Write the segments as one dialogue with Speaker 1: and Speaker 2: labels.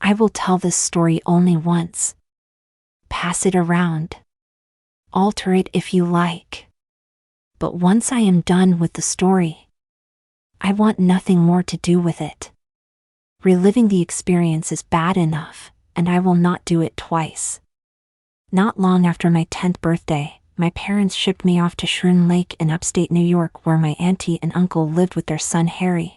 Speaker 1: I will tell this story only once. Pass it around. Alter it if you like. But once I am done with the story, I want nothing more to do with it. Reliving the experience is bad enough, and I will not do it twice. Not long after my 10th birthday, my parents shipped me off to Schroon Lake in upstate New York, where my auntie and uncle lived with their son Harry.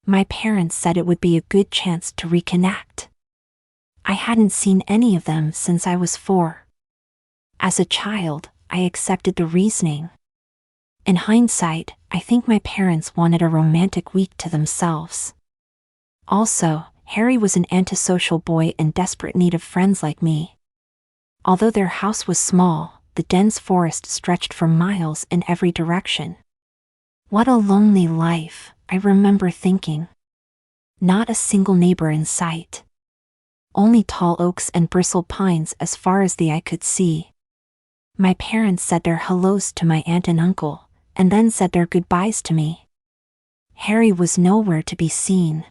Speaker 1: My parents said it would be a good chance to reconnect. I hadn't seen any of them since I was 4. As a child, I accepted the reasoning. In hindsight, I think my parents wanted a romantic week to themselves. Also, Harry was an antisocial boy in desperate need of friends like me. Although their house was small, the dense forest stretched for miles in every direction. What a lonely life, I remember thinking. Not a single neighbor in sight. Only tall oaks and bristled pines as far as the eye could see. My parents said their hellos to my aunt and uncle, and then said their goodbyes to me. Harry was nowhere to be seen.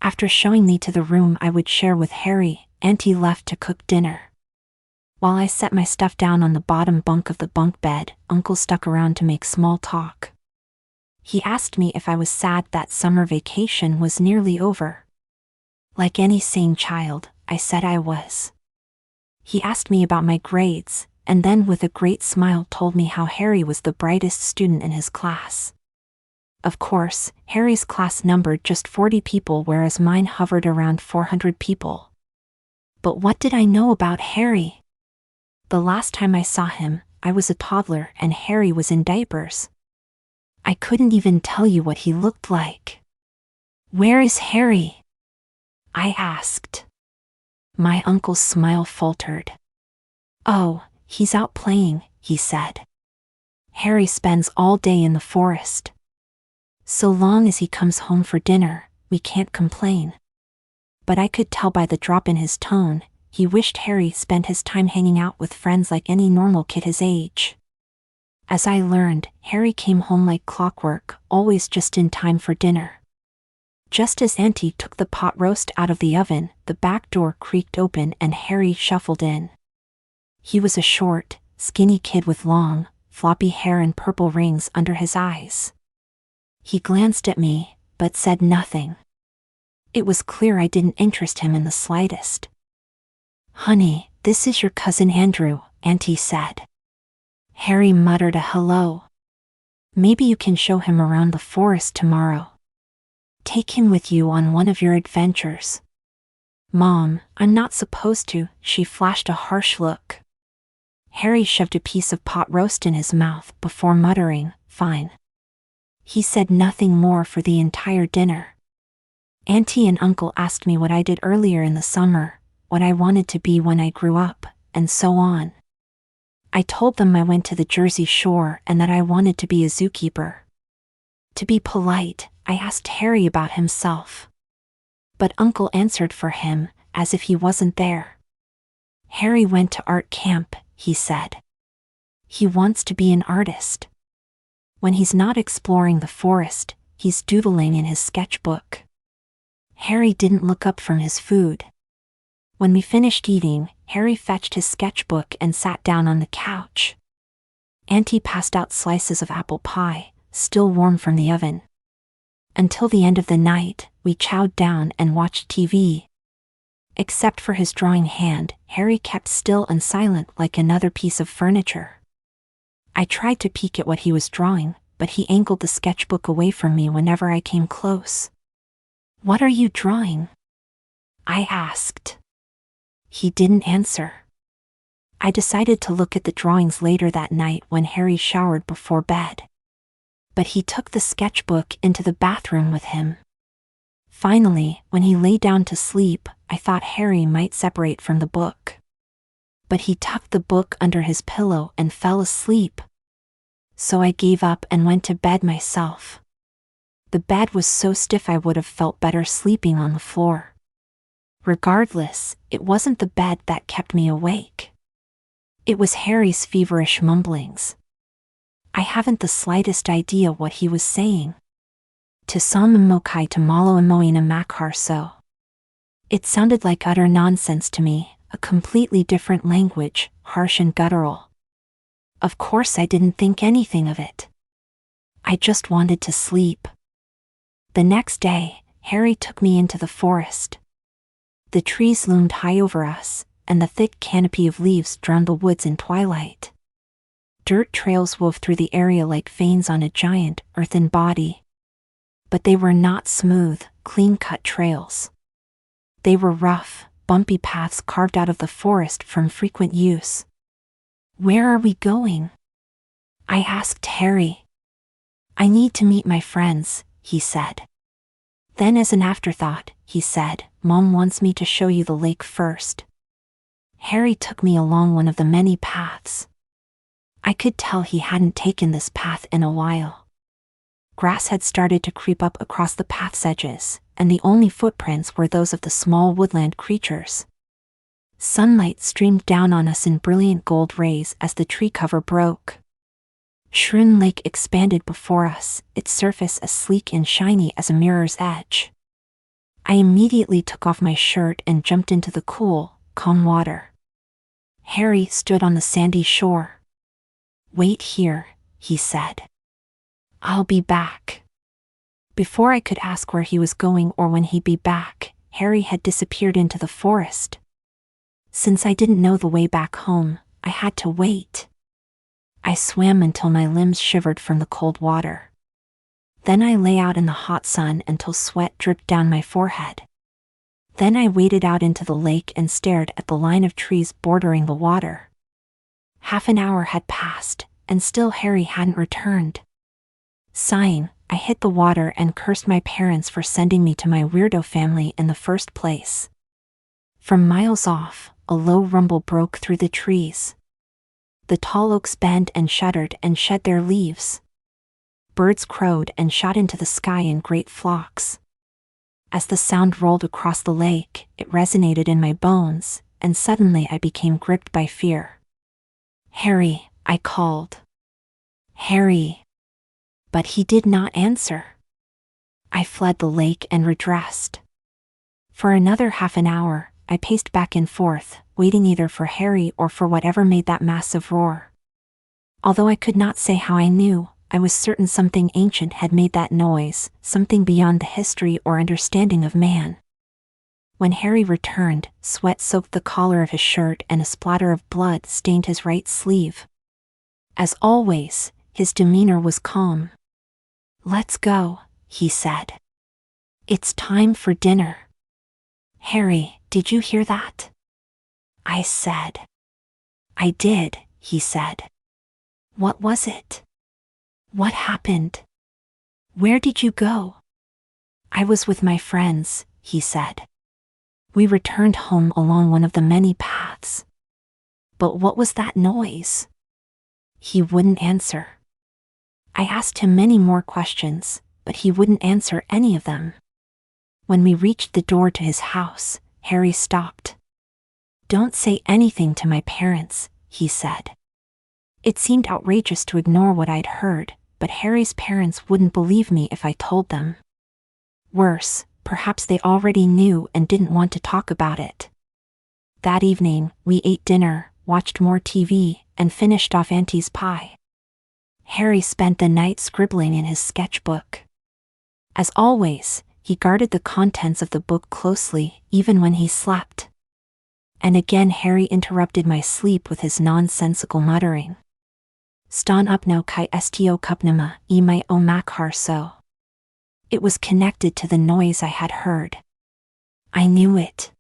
Speaker 1: After showing me to the room I would share with Harry, Auntie left to cook dinner. While I set my stuff down on the bottom bunk of the bunk bed, Uncle stuck around to make small talk. He asked me if I was sad that summer vacation was nearly over. Like any sane child, I said I was. He asked me about my grades, and then with a great smile told me how Harry was the brightest student in his class. Of course, Harry's class numbered just 40 people, whereas mine hovered around 400 people. But what did I know about Harry? The last time I saw him, I was a toddler and Harry was in diapers. I couldn't even tell you what he looked like. "Where is Harry?" I asked. My uncle's smile faltered. "Oh, he's out playing," he said. "Harry spends all day in the forest. So long as he comes home for dinner, we can't complain." But I could tell by the drop in his tone, he wished Harry spent his time hanging out with friends like any normal kid his age. As I learned, Harry came home like clockwork, always just in time for dinner. Just as Auntie took the pot roast out of the oven, the back door creaked open and Harry shuffled in. He was a short, skinny kid with long, floppy hair and purple rings under his eyes. He glanced at me, but said nothing. It was clear I didn't interest him in the slightest. "Honey, this is your cousin Andrew," Auntie said. Harry muttered a hello. "Maybe you can show him around the forest tomorrow. Take him with you on one of your adventures." "Mom, I'm not supposed to," she flashed a harsh look. Harry shoved a piece of pot roast in his mouth before muttering, "Fine." He said nothing more for the entire dinner. Auntie and Uncle asked me what I did earlier in the summer, what I wanted to be when I grew up, and so on. I told them I went to the Jersey Shore and that I wanted to be a zookeeper. To be polite, I asked Harry about himself. But Uncle answered for him, as if he wasn't there. "Harry went to art camp," he said. "He wants to be an artist. When he's not exploring the forest, he's doodling in his sketchbook." Harry didn't look up from his food. When we finished eating, Harry fetched his sketchbook and sat down on the couch. Auntie passed out slices of apple pie, still warm from the oven. Until the end of the night, we chowed down and watched TV. Except for his drawing hand, Harry kept still and silent like another piece of furniture. I tried to peek at what he was drawing, but he angled the sketchbook away from me whenever I came close. "What are you drawing?" I asked. He didn't answer. I decided to look at the drawings later that night when Harry showered before bed. But he took the sketchbook into the bathroom with him. Finally, when he lay down to sleep, I thought Harry might separate from the book. But he tucked the book under his pillow and fell asleep. So I gave up and went to bed myself. The bed was so stiff I would have felt better sleeping on the floor. Regardless, it wasn't the bed that kept me awake. It was Harry's feverish mumblings. I haven't the slightest idea what he was saying. "To some mokai to malo emoina makhar so." It sounded like utter nonsense to me, a completely different language, harsh and guttural. Of course I didn't think anything of it. I just wanted to sleep. The next day, Harry took me into the forest. The trees loomed high over us, and the thick canopy of leaves drowned the woods in twilight. Dirt trails wove through the area like veins on a giant, earthen body. But they were not smooth, clean-cut trails. They were rough, bumpy paths carved out of the forest from frequent use. "Where are we going?" I asked Harry. "I need to meet my friends," he said. Then as an afterthought, he said, "Mom wants me to show you the lake first." Harry took me along one of the many paths. I could tell he hadn't taken this path in a while. Grass had started to creep up across the path's edges, and the only footprints were those of the small woodland creatures. Sunlight streamed down on us in brilliant gold rays as the tree cover broke. Shroon Lake expanded before us, its surface as sleek and shiny as a mirror's edge. I immediately took off my shirt and jumped into the cool, calm water. Harry stood on the sandy shore. "Wait here," he said. "I'll be back." Before I could ask where he was going or when he'd be back, Harry had disappeared into the forest. Since I didn't know the way back home, I had to wait. I swam until my limbs shivered from the cold water. Then I lay out in the hot sun until sweat dripped down my forehead. Then I waded out into the lake and stared at the line of trees bordering the water. Half an hour had passed, and still Harry hadn't returned. Sighing, I hit the water and cursed my parents for sending me to my weirdo family in the first place. From miles off, a low rumble broke through the trees. The tall oaks bent and shuddered and shed their leaves. Birds crowed and shot into the sky in great flocks. As the sound rolled across the lake, it resonated in my bones, and suddenly I became gripped by fear. "Harry," I called. "Harry." But he did not answer. I fled the lake and redressed. For another half an hour, I paced back and forth, waiting either for Harry or for whatever made that massive roar. Although I could not say how I knew, I was certain something ancient had made that noise, something beyond the history or understanding of man. When Harry returned, sweat soaked the collar of his shirt and a splatter of blood stained his right sleeve. As always, his demeanor was calm. "Let's go," he said. "It's time for dinner." "Harry, did you hear that?" I said. "I did," he said. "What was it? What happened? Where did you go?" "I was with my friends," he said. "We returned home along one of the many paths." "But what was that noise?" He wouldn't answer. I asked him many more questions, but he wouldn't answer any of them. When we reached the door to his house, Harry stopped. "Don't say anything to my parents," he said. It seemed outrageous to ignore what I'd heard, but Harry's parents wouldn't believe me if I told them. Worse, perhaps they already knew and didn't want to talk about it. That evening, we ate dinner, watched more TV, and finished off Auntie's pie. Harry spent the night scribbling in his sketchbook. As always, he guarded the contents of the book closely, even when he slept. And again Harry interrupted my sleep with his nonsensical muttering. "Ston upno kai sto kupnama, e my o Makhar so." It was connected to the noise I had heard. I knew it.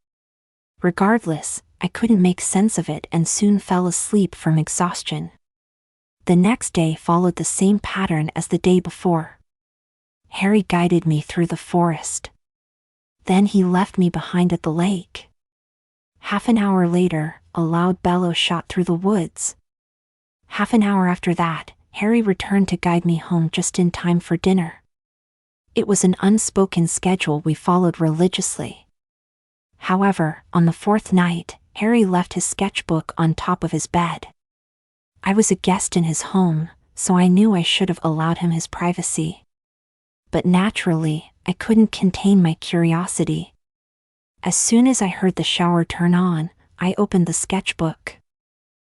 Speaker 1: Regardless, I couldn't make sense of it and soon fell asleep from exhaustion. The next day followed the same pattern as the day before. Harry guided me through the forest. Then he left me behind at the lake. Half an hour later, a loud bellow shot through the woods. Half an hour after that, Harry returned to guide me home just in time for dinner. It was an unspoken schedule we followed religiously. However, on the fourth night, Harry left his sketchbook on top of his bed. I was a guest in his home, so I knew I should have allowed him his privacy. But naturally, I couldn't contain my curiosity. As soon as I heard the shower turn on, I opened the sketchbook.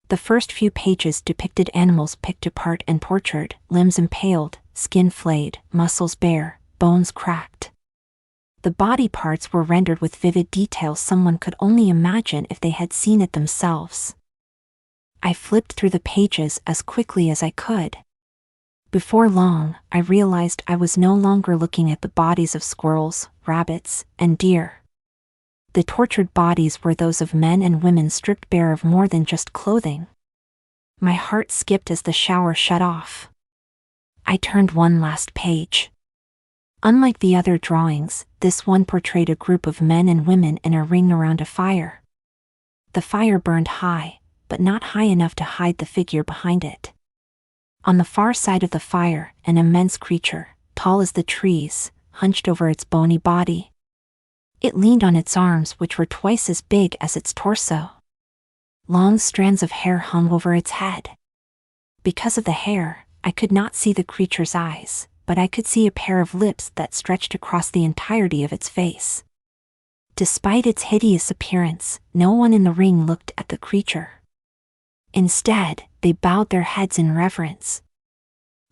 Speaker 1: The first few pages depicted animals picked apart and tortured, limbs impaled, skin flayed, muscles bare, bones cracked. The body parts were rendered with vivid detail someone could only imagine if they had seen it themselves. I flipped through the pages as quickly as I could. Before long, I realized I was no longer looking at the bodies of squirrels, rabbits, and deer. The tortured bodies were those of men and women stripped bare of more than just clothing. My heart skipped as the shower shut off. I turned one last page. Unlike the other drawings, this one portrayed a group of men and women in a ring around a fire. The fire burned high, but not high enough to hide the figure behind it. On the far side of the fire, an immense creature, tall as the trees, hunched over its bony body. It leaned on its arms, which were twice as big as its torso. Long strands of hair hung over its head. Because of the hair, I could not see the creature's eyes, but I could see a pair of lips that stretched across the entirety of its face. Despite its hideous appearance, no one in the ring looked at the creature. Instead, they bowed their heads in reverence.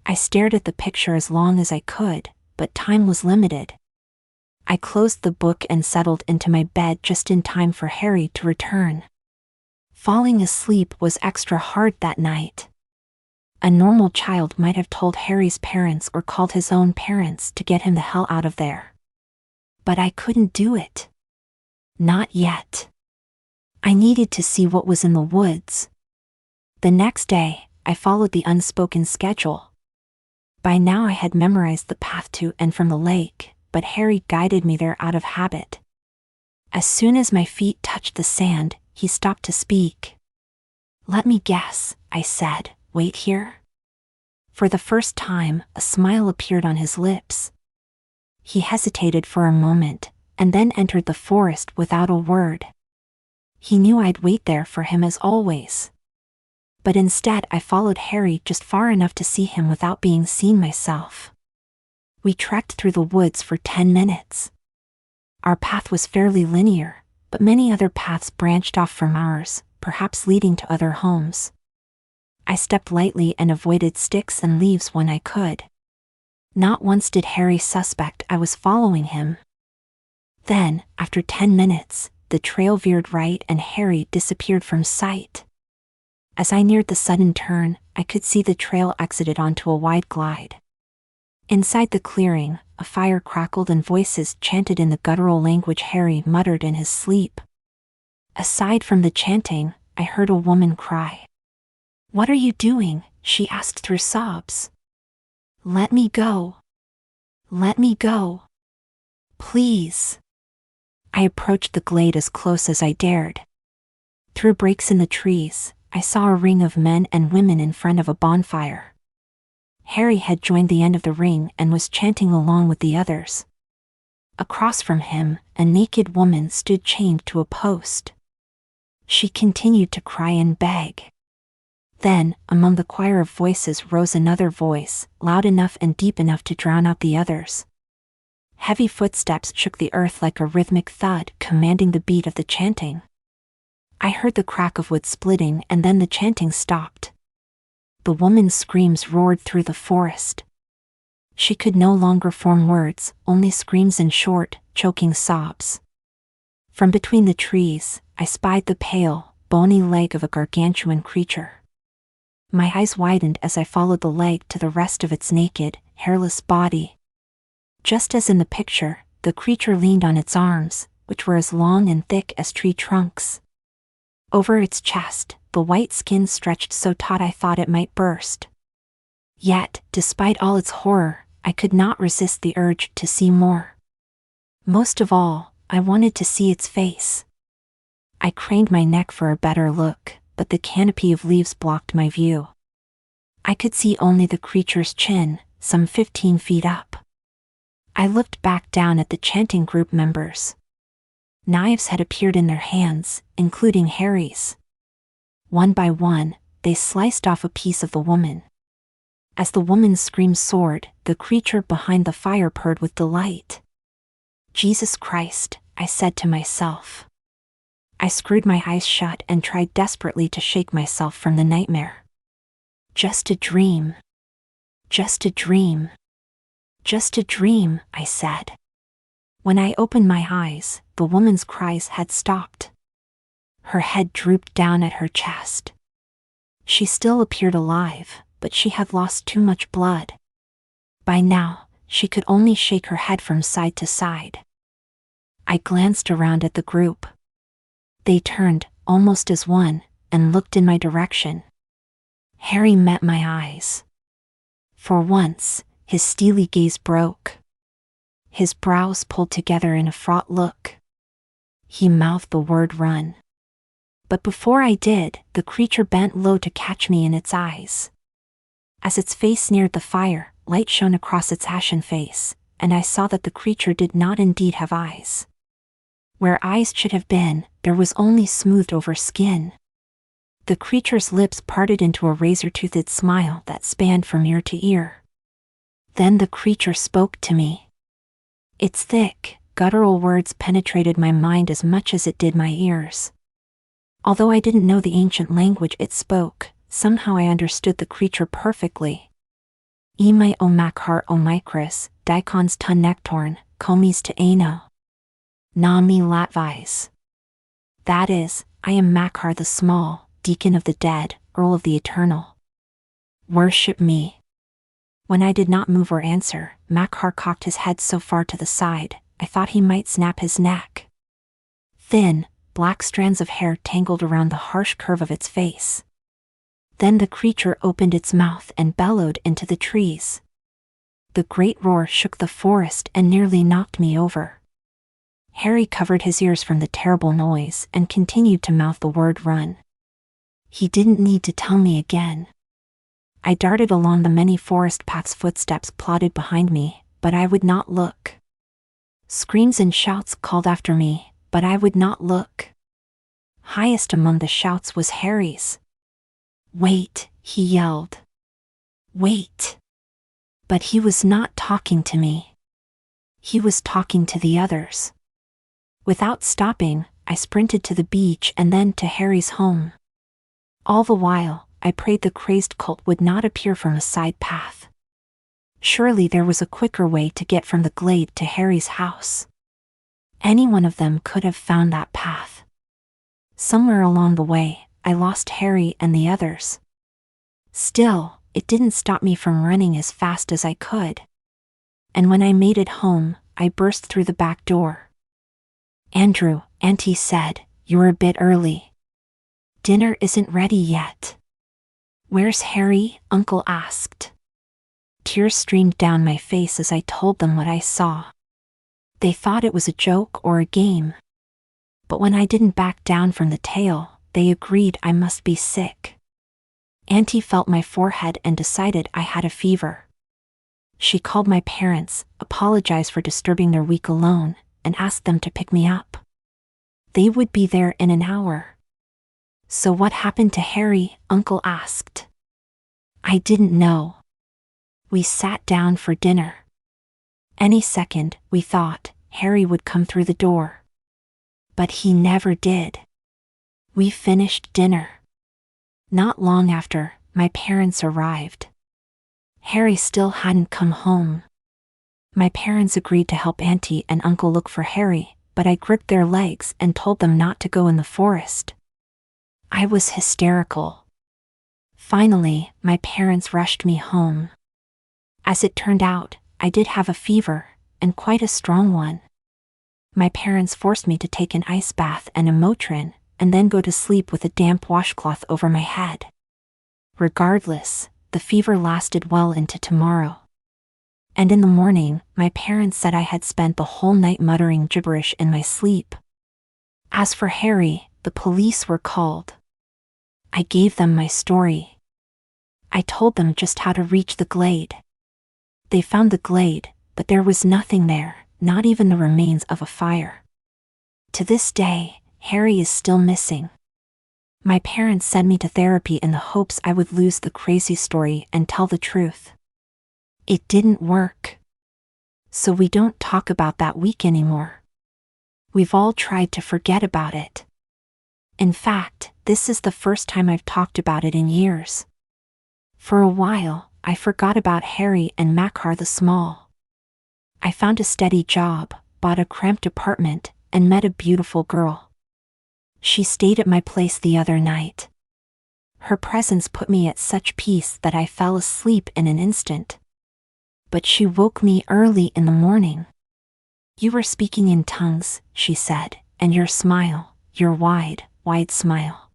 Speaker 1: I stared at the picture as long as I could, but time was limited. I closed the book and settled into my bed just in time for Harry to return. Falling asleep was extra hard that night. A normal child might have told Harry's parents or called his own parents to get him the hell out of there. But I couldn't do it. Not yet. I needed to see what was in the woods. The next day, I followed the unspoken schedule. By now I had memorized the path to and from the lake, but Harry guided me there out of habit. As soon as my feet touched the sand, he stopped to speak. "Let me guess," I said, "wait here?" For the first time, a smile appeared on his lips. He hesitated for a moment, and then entered the forest without a word. He knew I'd wait there for him as always. But instead I followed Harry just far enough to see him without being seen myself. We trekked through the woods for 10 minutes. Our path was fairly linear, but many other paths branched off from ours, perhaps leading to other homes. I stepped lightly and avoided sticks and leaves when I could. Not once did Harry suspect I was following him. Then, after 10 minutes, the trail veered right and Harry disappeared from sight. As I neared the sudden turn, I could see the trail exited onto a wide glide. Inside the clearing, a fire crackled and voices chanted in the guttural language Harry muttered in his sleep. Aside from the chanting, I heard a woman cry. "What are you doing?" she asked through sobs. "Let me go. Let me go. Please." I approached the glade as close as I dared. Through breaks in the trees, I saw a ring of men and women in front of a bonfire. Harry had joined the end of the ring and was chanting along with the others. Across from him, a naked woman stood chained to a post. She continued to cry and beg. Then, among the choir of voices rose another voice, loud enough and deep enough to drown out the others. Heavy footsteps shook the earth like a rhythmic thud, commanding the beat of the chanting. I heard the crack of wood splitting and then the chanting stopped. The woman's screams roared through the forest. She could no longer form words, only screams and short, choking sobs. From between the trees, I spied the pale, bony leg of a gargantuan creature. My eyes widened as I followed the leg to the rest of its naked, hairless body. Just as in the picture, the creature leaned on its arms, which were as long and thick as tree trunks. Over its chest, the white skin stretched so taut I thought it might burst. Yet, despite all its horror, I could not resist the urge to see more. Most of all, I wanted to see its face. I craned my neck for a better look, but the canopy of leaves blocked my view. I could see only the creature's chin, some 15 feet up. I looked back down at the chanting group members. Knives had appeared in their hands, including Harry's. One by one, they sliced off a piece of the woman. As the woman's scream soared, the creature behind the fire purred with delight. "Jesus Christ," I said to myself. I screwed my eyes shut and tried desperately to shake myself from the nightmare. Just a dream. Just a dream. Just a dream, I said. When I opened my eyes, the woman's cries had stopped. Her head drooped down at her chest. She still appeared alive, but she had lost too much blood. By now, she could only shake her head from side to side. I glanced around at the group. They turned, almost as one, and looked in my direction. Harry met my eyes. For once, his steely gaze broke. His brows pulled together in a fraught look. He mouthed the word "run." But before I did, the creature bent low to catch me in its eyes. As its face neared the fire, light shone across its ashen face, and I saw that the creature did not indeed have eyes. Where eyes should have been, there was only smoothed over skin. The creature's lips parted into a razor-toothed smile that spanned from ear to ear. Then the creature spoke to me. Its thick, guttural words penetrated my mind as much as it did my ears. Although I didn't know the ancient language it spoke, somehow I understood the creature perfectly. Emai o Makhar o Micris, Dicons ton Nectorn, Komis to Ano. Nami Latvais. That is, I am Makhar the Small, Deacon of the Dead, Earl of the Eternal. Worship me. When I did not move or answer, Makhar cocked his head so far to the side, I thought he might snap his neck. Thin, black strands of hair tangled around the harsh curve of its face. Then the creature opened its mouth and bellowed into the trees. The great roar shook the forest and nearly knocked me over. Harry covered his ears from the terrible noise and continued to mouth the word "run." He didn't need to tell me again. I darted along the many forest paths, footsteps plodded behind me, but I would not look. Screams and shouts called after me, but I would not look. Highest among the shouts was Harry's. "Wait," he yelled. "Wait." But he was not talking to me. He was talking to the others. Without stopping, I sprinted to the beach and then to Harry's home. All the while, I prayed the crazed cult would not appear from a side path. Surely there was a quicker way to get from the glade to Harry's house. Any one of them could have found that path. Somewhere along the way, I lost Harry and the others. Still, it didn't stop me from running as fast as I could. And when I made it home, I burst through the back door. "Andrew," Auntie said, "you're a bit early. Dinner isn't ready yet." "Where's Harry?" Uncle asked. Tears streamed down my face as I told them what I saw. They thought it was a joke or a game. But when I didn't back down from the tale, they agreed I must be sick. Auntie felt my forehead and decided I had a fever. She called my parents, apologized for disturbing their week alone, and asked them to pick me up. They would be there in an hour. "So what happened to Harry?" Uncle asked. I didn't know. We sat down for dinner. Any second, we thought, Harry would come through the door. But he never did. We finished dinner. Not long after, my parents arrived. Harry still hadn't come home. My parents agreed to help Auntie and Uncle look for Harry, but I gripped their legs and told them not to go in the forest. I was hysterical. Finally, my parents rushed me home. As it turned out, I did have a fever, and quite a strong one. My parents forced me to take an ice bath and a Motrin, and then go to sleep with a damp washcloth over my head. Regardless, the fever lasted well into tomorrow. And in the morning, my parents said I had spent the whole night muttering gibberish in my sleep. As for Harry, the police were called. I gave them my story. I told them just how to reach the glade. They found the glade, but there was nothing there, not even the remains of a fire. To this day, Harry is still missing. My parents sent me to therapy in the hopes I would lose the crazy story and tell the truth. It didn't work. So we don't talk about that week anymore. We've all tried to forget about it. In fact, this is the first time I've talked about it in years. For a while, I forgot about Harry and Makhar the Small. I found a steady job, bought a cramped apartment, and met a beautiful girl. She stayed at my place the other night. Her presence put me at such peace that I fell asleep in an instant. But she woke me early in the morning. "You were speaking in tongues," she said, "and your smile, your wide, wide smile.